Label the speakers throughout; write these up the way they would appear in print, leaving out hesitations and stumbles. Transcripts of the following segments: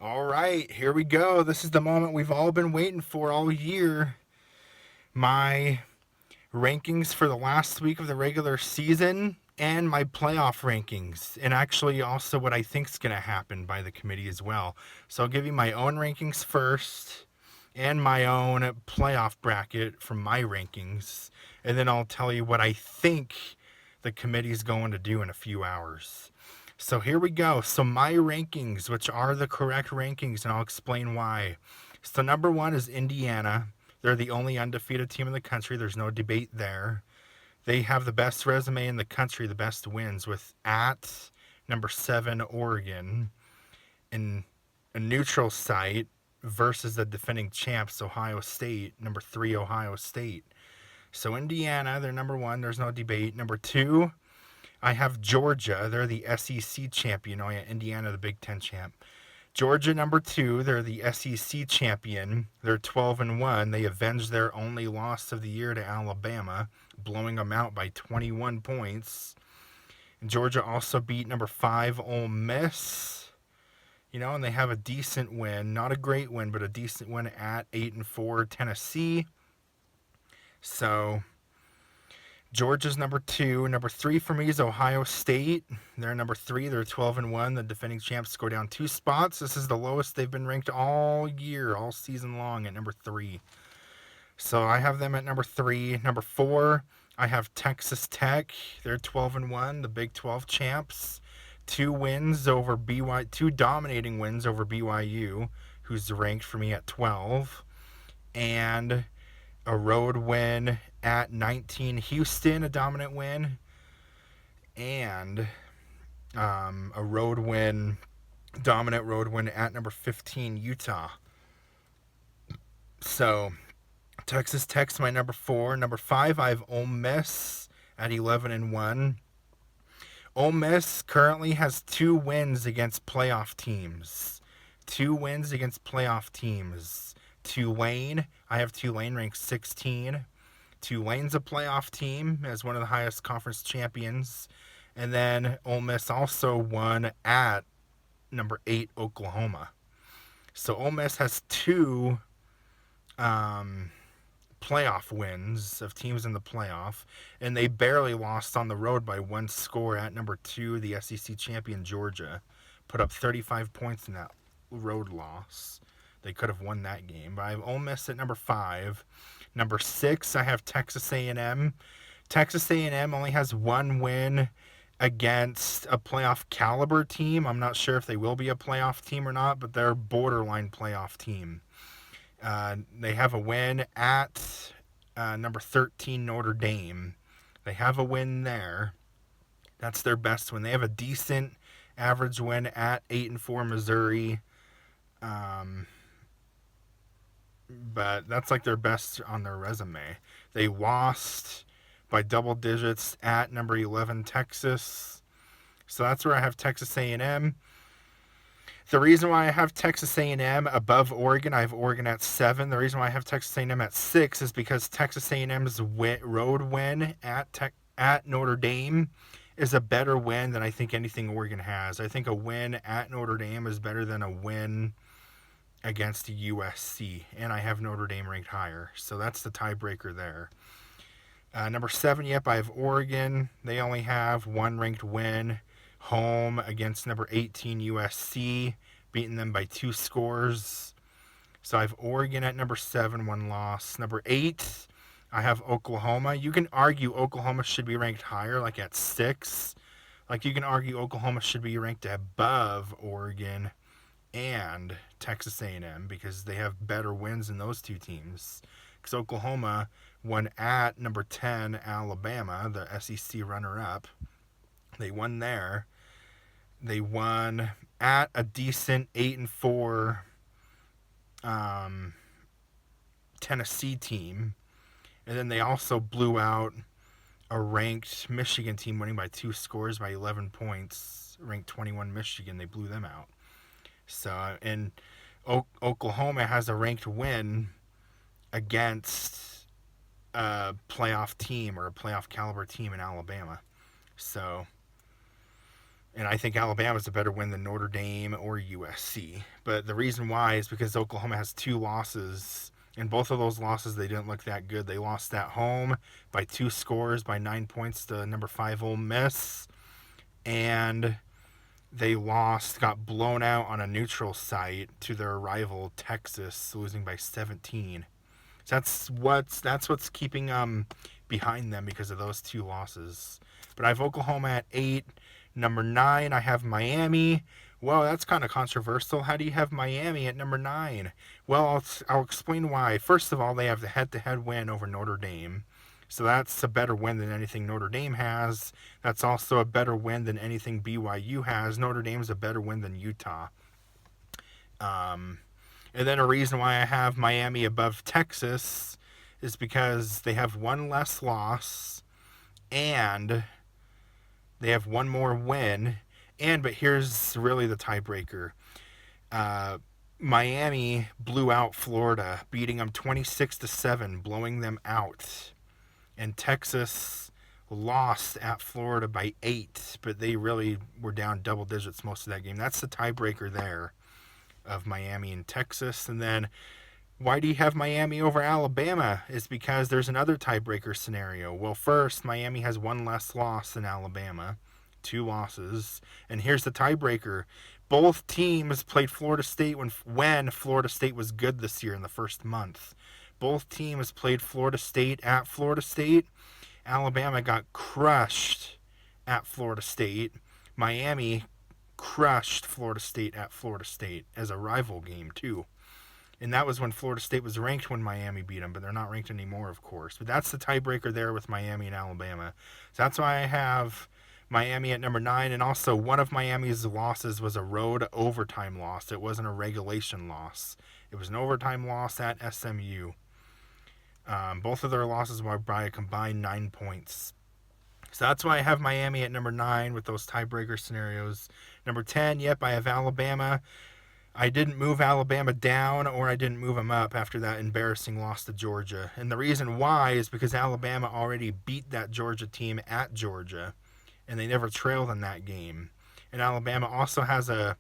Speaker 1: All right, here we go. This is the moment we've all been waiting for all year. My rankings for the last week of the regular season and my playoff rankings, and actually also what I think is going to happen by the committee as well. So I'll give you my own rankings first and my own playoff bracket from my rankings, and then I'll tell you what I think the committee's going to do in a few hours. So here we go. So my rankings, which are the correct rankings, and I'll explain why. So number one is Indiana. They're the only undefeated team in the country. There's no debate there. They have the best resume in the country, the best wins, with at number 7 Oregon in a neutral site versus the defending champs Ohio State, number 3 Ohio State. So Indiana, they're number one. There's no debate. Number two, I have Georgia. They're the SEC champion. Oh yeah, Indiana, the Big Ten champ. Georgia number two. They're the SEC champion. They're 12-1. They avenged their only loss of the year to Alabama, blowing them out by 21 points. And Georgia also beat number 5 Ole Miss. And they have a decent win, not a great win, but a decent win at 8-4 Tennessee. So Georgia's number two. Number three for me is Ohio State. They're number three. They're 12-1. The defending champs go down 2 spots. This is the lowest they've been ranked all year, all season long, at number 3. So I have them at number 3. Number 4, I have Texas Tech. They're 12-1, the Big 12 champs. 2 wins over BYU, 2 dominating wins over BYU, who's ranked for me at 12, and a road win at 19 Houston, a dominant win, and a dominant road win at number 15 Utah. So Texas Tech's my number 4. Number 5, I have Ole Miss at 11-1. Ole Miss currently has 2 wins against playoff teams. 2 wins against playoff teams. Tulane, I have Tulane ranked 16. Tulane's a playoff team as one of the highest conference champions. And then Ole Miss also won at number 8 Oklahoma. So Ole Miss has 2 playoff wins of teams in the playoff, and they barely lost on the road by 1 score at number 2, the SEC champion Georgia. Put up 35 points in that road loss. They could have won that game. But I have Ole Miss at number 5. Number 6, I have Texas A&M. Texas A&M only has 1 win against a playoff caliber team. I'm not sure if they will be a playoff team or not, but they're a borderline playoff team. They have a win at number 13 Notre Dame. They have a win there. That's their best win. They have a decent average win at 8-4 Missouri. But that's like their best on their resume. They lost by double digits at number 11 Texas. So that's where I have Texas A&M. The reason why I have Texas A&M above Oregon, I have Oregon at 7. The reason why I have Texas A&M at 6 is because Texas A&M's road win at Notre Dame is a better win than I think anything Oregon has. I think a win at Notre Dame is better than a win against USC, and I have Notre Dame ranked higher. So that's the tiebreaker there. Number 7, yep, I have Oregon. They only have 1 ranked win home against number 18 USC, beating them by 2 scores. So I have Oregon at number 7, 1 loss. Number 8, I have Oklahoma. You can argue Oklahoma should be ranked higher, like at 6. Like you can argue Oklahoma should be ranked above Oregon and Texas A&M because they have better wins than those 2 teams. Because Oklahoma won at number 10 Alabama, the SEC runner-up. They won there. They won at a decent 8-4 Tennessee team. And then they also blew out a ranked Michigan team, winning by 2 scores by 11 points. Ranked 21 Michigan, they blew them out. So, and Oklahoma has a ranked win against a playoff team or a playoff caliber team in Alabama. So And I think Alabama's a better win than Notre Dame or USC. But the reason why is because Oklahoma has 2 losses. And both of those losses, they didn't look that good. They lost at home by 2 scores, by 9 points to number 5 Ole Miss. And they got blown out on a neutral site to their rival Texas, losing by 17. So that's what's keeping behind them because of those 2 losses. But I have Oklahoma at 8. Number 9, I have Miami. Well, that's kind of controversial. How do you have Miami at number 9? Well, I'll explain why. First of all, they have the head-to-head win over Notre Dame. So that's a better win than anything Notre Dame has. That's also a better win than anything BYU has. Notre Dame's a better win than Utah. And then a reason why I have Miami above Texas is because they have 1 less loss and they have 1 more win. But here's really the tiebreaker. Miami blew out Florida, beating them 26-7, blowing them out. And Texas lost at Florida by 8, but they really were down double digits most of that game. That's the tiebreaker there of Miami and Texas. And then why do you have Miami over Alabama? Is because there's another tiebreaker scenario. Well, first, Miami has 1 less loss than Alabama, 2 losses. And here's the tiebreaker. Both teams played Florida State when Florida State was good this year in the first month. Both teams played Florida State at Florida State. Alabama got crushed at Florida State. Miami crushed Florida State at Florida State as a rival game, too. And that was when Florida State was ranked when Miami beat them, but they're not ranked anymore, of course. But that's the tiebreaker there with Miami and Alabama. So that's why I have Miami at number 9. And also, one of Miami's losses was a road overtime loss. It wasn't a regulation loss. It was an overtime loss at SMU. Both of their losses were by a combined 9 points. So that's why I have Miami at number 9 with those tiebreaker scenarios. Number 10, yep, I have Alabama. I didn't move Alabama down or I didn't move them up after that embarrassing loss to Georgia. And the reason why is because Alabama already beat that Georgia team at Georgia, and they never trailed in that game. And Alabama also has a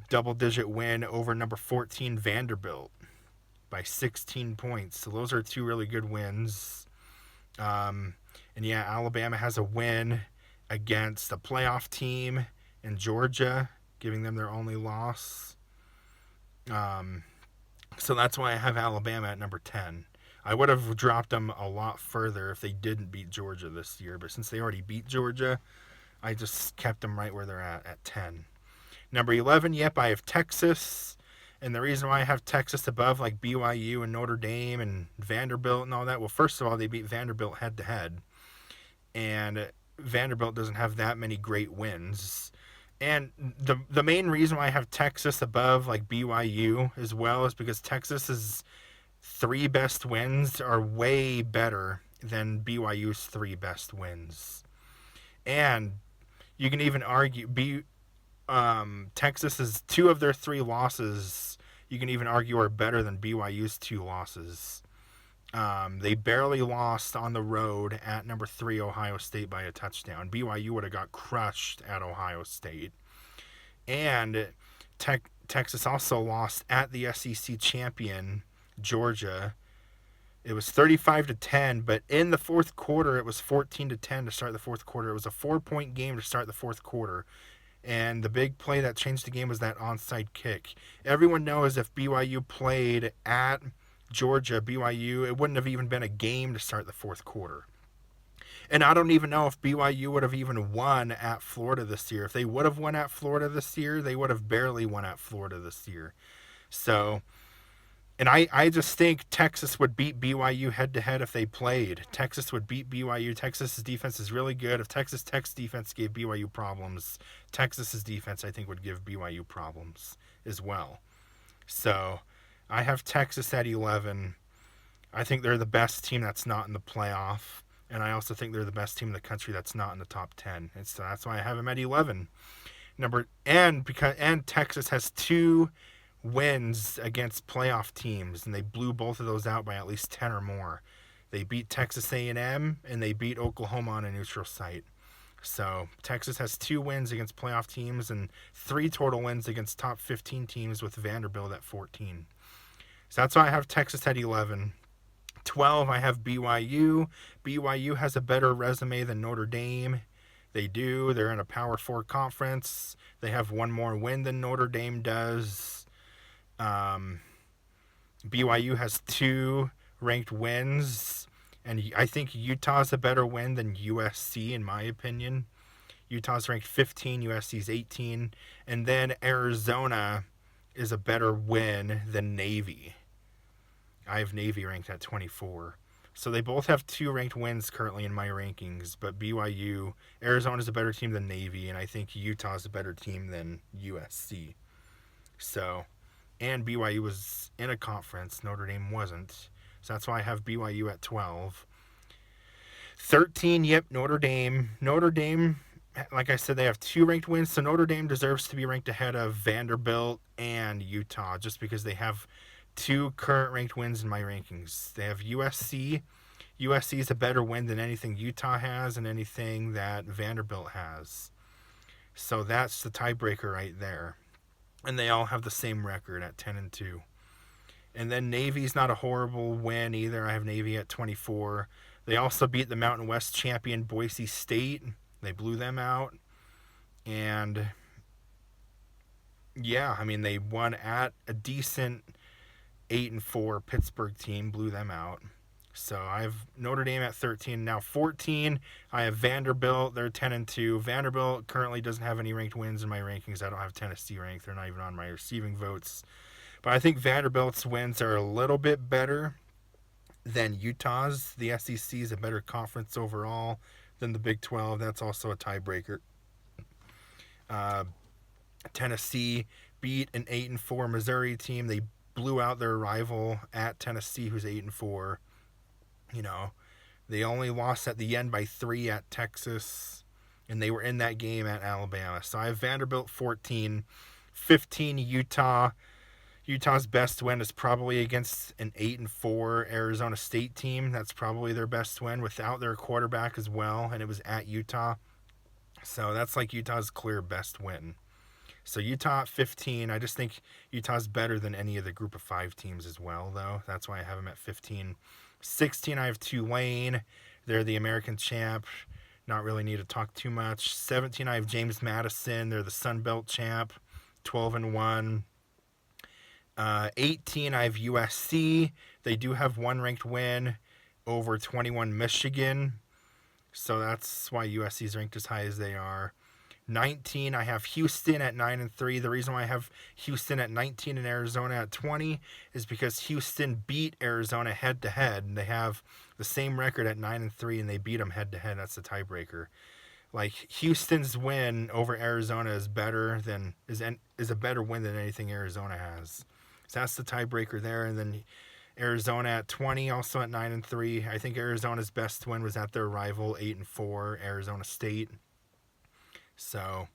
Speaker 1: double-digit win over number 14 Vanderbilt by 16 points. So those are 2 really good wins. And yeah, Alabama has a win against a playoff team in Georgia, giving them their only loss. So that's why I have Alabama at number 10. I would have dropped them a lot further if they didn't beat Georgia this year, but since they already beat Georgia, I just kept them right where they're at 10. Number 11, yep, I have Texas. And the reason why I have Texas above like BYU and Notre Dame and Vanderbilt and all that, well, first of all, they beat Vanderbilt head-to-head. And Vanderbilt doesn't have that many great wins. And the main reason why I have Texas above like BYU as well is because Texas's 3 best wins are way better than BYU's 3 best wins. And you can even argue Texas's 2 of their 3 losses, you can even argue, are better than BYU's 2 losses. They barely lost on the road at number 3 Ohio State by a touchdown. BYU would have got crushed at Ohio State. And Texas also lost at the SEC champion Georgia. It was 35-10, but in the fourth quarter, it was 14-10 to start the fourth quarter. It was a 4-point game to start the fourth quarter. And the big play that changed the game was that onside kick. Everyone knows if BYU played at Georgia, BYU, it wouldn't have even been a game to start the fourth quarter. And I don't even know if BYU would have even won at Florida this year. If they would have won at Florida this year, they would have barely won at Florida this year. So, and I just think Texas would beat BYU head-to-head if they played. Texas would beat BYU. Texas's defense is really good. If Texas Tech's defense gave BYU problems, Texas's defense, I think, would give BYU problems as well. So I have Texas at 11. I think they're the best team that's not in the playoff. And I also think they're the best team in the country that's not in the top 10. And so that's why I have them at 11. And Texas has 2 wins against playoff teams, and they blew both of those out by at least 10 or more. They beat Texas A&M, and they beat Oklahoma on a neutral site. So Texas has 2 wins against playoff teams and 3 total wins against top 15 teams with Vanderbilt at 14. So that's why I have Texas at 11. 12, I have BYU. BYU has a better resume than Notre Dame. They do. They're in a Power 4 conference. They have one more win than Notre Dame does. BYU has 2 ranked wins, and I think Utah's a better win than USC, in my opinion. Utah's ranked 15, USC's 18, and then Arizona is a better win than Navy. I have Navy ranked at 24. So they both have 2 ranked wins currently in my rankings, but BYU, Arizona's a better team than Navy, and I think Utah's a better team than USC. So, and BYU was in a conference, Notre Dame wasn't. So that's why I have BYU at 12. 13, yep, Notre Dame. Notre Dame, like I said, they have 2 ranked wins, so Notre Dame deserves to be ranked ahead of Vanderbilt and Utah just because they have 2 current ranked wins in my rankings. They have USC. USC is a better win than anything Utah has and anything that Vanderbilt has. So that's the tiebreaker right there. And they all have the same record at 10-2. And then Navy's not a horrible win either. I have Navy at 24. They also beat the Mountain West champion Boise State. They blew them out. And yeah, I mean, they won at a decent 8-4 Pittsburgh team, blew them out. So I have Notre Dame at 13. Now 14, I have Vanderbilt. They're 10-2. Vanderbilt currently doesn't have any ranked wins in my rankings. I don't have Tennessee ranked. They're not even on my receiving votes. But I think Vanderbilt's wins are a little bit better than Utah's. The SEC is a better conference overall than the Big 12. That's also a tiebreaker. Tennessee beat an 8-4 Missouri team. They blew out their rival at Tennessee, who's 8-4. You know, they only lost at the end by 3 at Texas, and they were in that game at Alabama. So I have Vanderbilt 14, 15 Utah. Utah's best win is probably against an 8-4 Arizona State team. That's probably their best win without their quarterback as well, and it was at Utah. So that's like Utah's clear best win. So Utah at 15. I just think Utah's better than any of the group of 5 teams as well, though. That's why I have them at 15. 16, I have Tulane. They're the American champ. Not really need to talk too much. 17, I have James Madison. They're the Sun Belt champ. 12-1. 18, I have USC. They do have 1 ranked win over 21 Michigan. So that's why USC is ranked as high as they are. 19, I have Houston at 9-3. The reason why I have Houston at 19 and Arizona at 20 is because Houston beat Arizona head-to-head, and they have the same record at 9-3, and they beat them head-to-head. That's the tiebreaker. Like, Houston's win over Arizona is a better win than anything Arizona has. So that's the tiebreaker there. And then Arizona at 20, also at 9-3. I think Arizona's best win was at their rival 8-4 Arizona State. So,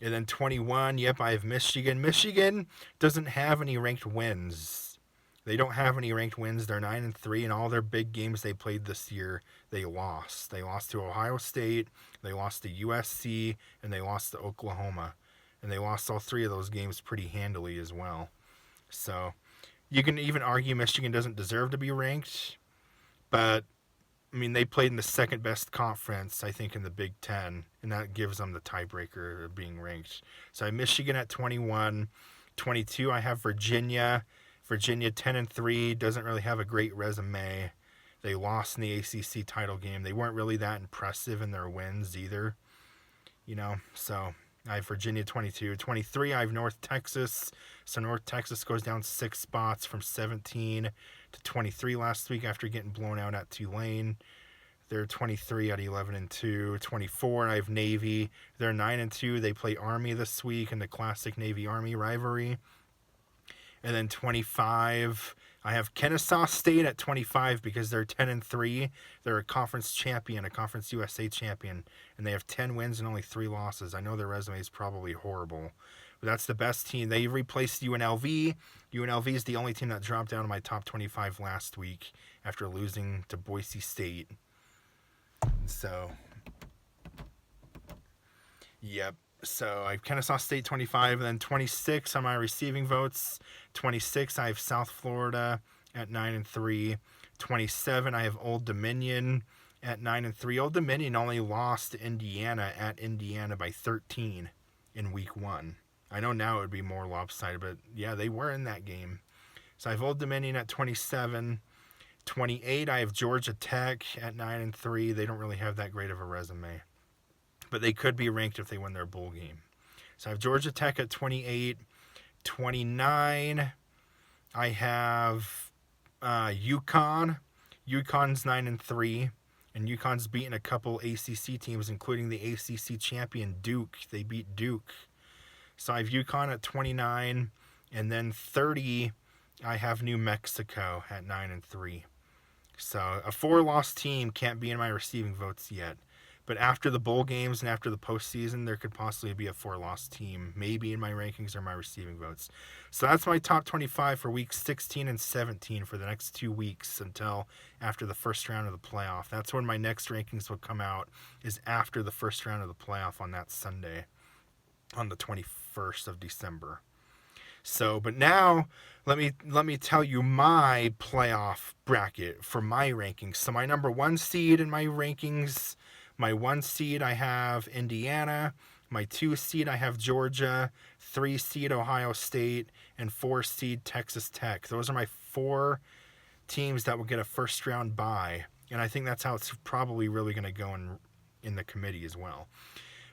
Speaker 1: and then 21, yep, I have Michigan. Michigan doesn't have any ranked wins. They don't have any ranked wins. They're 9-3, and all their big games they played this year, they lost. They lost to Ohio State, they lost to USC, and they lost to Oklahoma. And they lost all 3 of those games pretty handily as well. So, you can even argue Michigan doesn't deserve to be ranked, but I mean, they played in the second best conference, I think, in the Big Ten, and that gives them the tiebreaker of being ranked. So I have Michigan at 21. 22, I have Virginia. Virginia 10-3, doesn't really have a great resume. They lost in the ACC title game. They weren't really that impressive in their wins either. You know, so I have Virginia 22. 23, I have North Texas. So North Texas goes down 6 spots from 17 to 23 last week after getting blown out at Tulane. They're 23 at 11-2. 24, I have Navy. They're 9-2. They play Army this week in the classic Navy-Army rivalry. And then 25, I have Kennesaw State at 25 because they're 10-3. They're a conference champion, a Conference USA champion, and they have 10 wins and only 3 losses. I know their resume is probably horrible, but that's the best team. They replaced UNLV. UNLV is the only team that dropped down to my top 25 last week after losing to Boise State. So, Yep. So I Kennesaw State 25, and then 26 on my receiving votes. 26, I have South Florida at 9-3. 27, I have Old Dominion at 9-3. Old Dominion only lost to Indiana at Indiana by 13 in week 1. I know now it would be more lopsided, but yeah, they were in that game. So I have Old Dominion at 27. 28, I have Georgia Tech at 9-3. They don't really have that great of a resume, but they could be ranked if they win their bowl game. So I have Georgia Tech at 28. 29, I have UConn. UConn's 9-3, and UConn's beaten a couple ACC teams, including the ACC champion Duke. They beat Duke. So I have UConn at 29, and then 30, I have New Mexico at 9-3. So a 4-loss team can't be in my receiving votes yet. But after the bowl games and after the postseason, there could possibly be a 4-loss team, maybe in my rankings or my receiving votes. So that's my top 25 for weeks 16 and 17 for the next 2 weeks until after the first round of the playoff. That's when my next rankings will come out, is after the first round of the playoff on that Sunday, on the 21st of December. So, but now let me tell you my playoff bracket for my rankings. So my number 1 seed in my rankings, my 1 seed I have Indiana, my 2 seed I have Georgia, 3 seed Ohio State, and 4 seed Texas Tech. Those are my 4 teams that will get a first round bye, and I think that's how it's probably really going to go in the committee as well.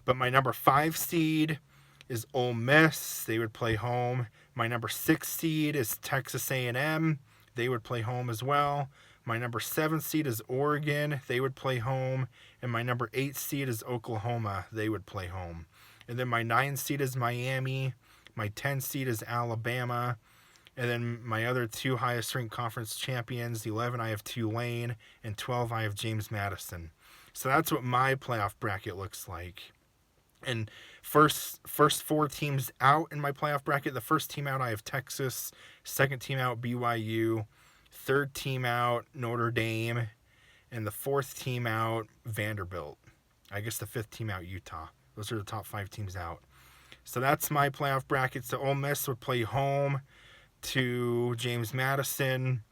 Speaker 1: But my number 5 seed is Ole Miss. They would play home. My number 6 seed is Texas A&M. They would play home as well. My number 7 seed is Oregon. They would play home. And my number 8 seed is Oklahoma. They would play home. And then my 9 seed is Miami. My 10 seed is Alabama. And then my other 2 highest ranked conference champions, 11 I have Tulane, and 12 I have James Madison. So that's what my playoff bracket looks like. And first 4 teams out in my playoff bracket. The first team out, I have Texas. Second team out, BYU. Third team out, Notre Dame. And the 4th team out, Vanderbilt. I guess the 5th team out, Utah. Those are the top 5 teams out. So that's my playoff bracket. So Ole Miss would play home to James Madison.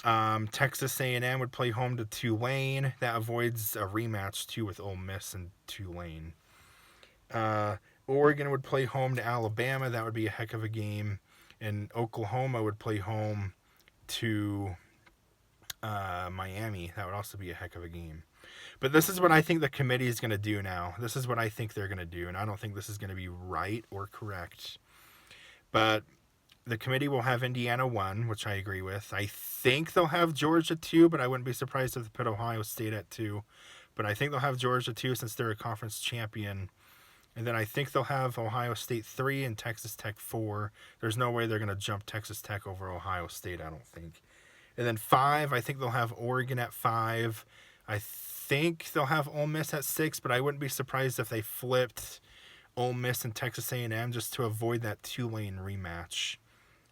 Speaker 1: Texas A&M would play home to Tulane. That avoids a rematch too with Ole Miss and Tulane. Oregon would play home to Alabama. That would be a heck of a game. And Oklahoma would play home to Miami. That would also be a heck of a game. But this is what I think the committee is going to do now. This is what I think they're going to do. And I don't think this is going to be right or correct. But the committee will have Indiana 1, which I agree with. I think they'll have Georgia 2, but I wouldn't be surprised if they put Ohio State at 2. But I think they'll have Georgia 2 since they're a conference champion. And then I think they'll have Ohio State 3 and Texas Tech 4. There's no way they're going to jump Texas Tech over Ohio State, I don't think. And then 5, I think they'll have Oregon at 5. I think they'll have Ole Miss at 6, but I wouldn't be surprised if they flipped Ole Miss and Texas A&M just to avoid that Tulane rematch.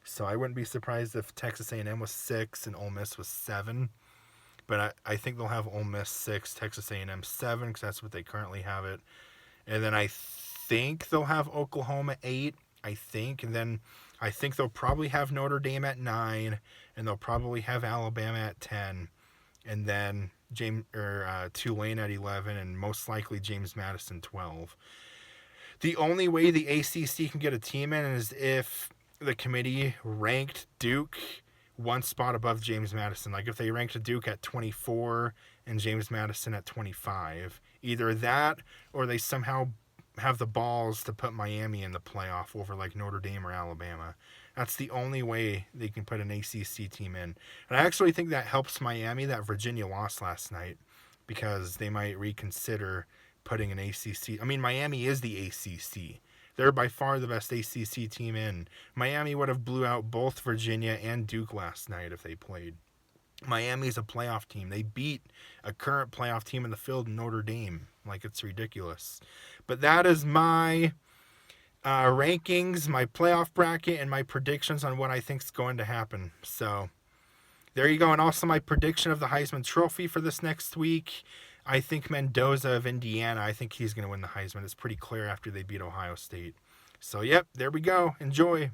Speaker 1: So I wouldn't be surprised if Texas A&M was 6 and Ole Miss was 7. But I think they'll have Ole Miss 6, Texas A&M 7, because that's what they currently have it. And then I think they'll have Oklahoma 8, I think. And then I think they'll probably have Notre Dame at 9, and they'll probably have Alabama at 10. And then Tulane at 11, and most likely James Madison 12. The only way the ACC can get a team in is if the committee ranked Duke 1 spot above James Madison. Like if they ranked Duke at 24 and James Madison at 25. Either that or they somehow have the balls to put Miami in the playoff over like Notre Dame or Alabama. That's the only way they can put an ACC team in. And I actually think that helps Miami that Virginia lost last night, because they might reconsider putting an ACC. I mean, Miami is the ACC. They're by far the best ACC team in. Miami would have blew out both Virginia and Duke last night if they played. Miami's a playoff team. They beat a current playoff team in the field, Notre Dame. Like, it's ridiculous. But that is my rankings, my playoff bracket, and my predictions on what I think is going to happen. So there you go. And also my prediction of the Heisman Trophy for this next week. I think Mendoza of Indiana, I think he's going to win the Heisman. It's pretty clear after they beat Ohio State. So, yep, there we go. Enjoy.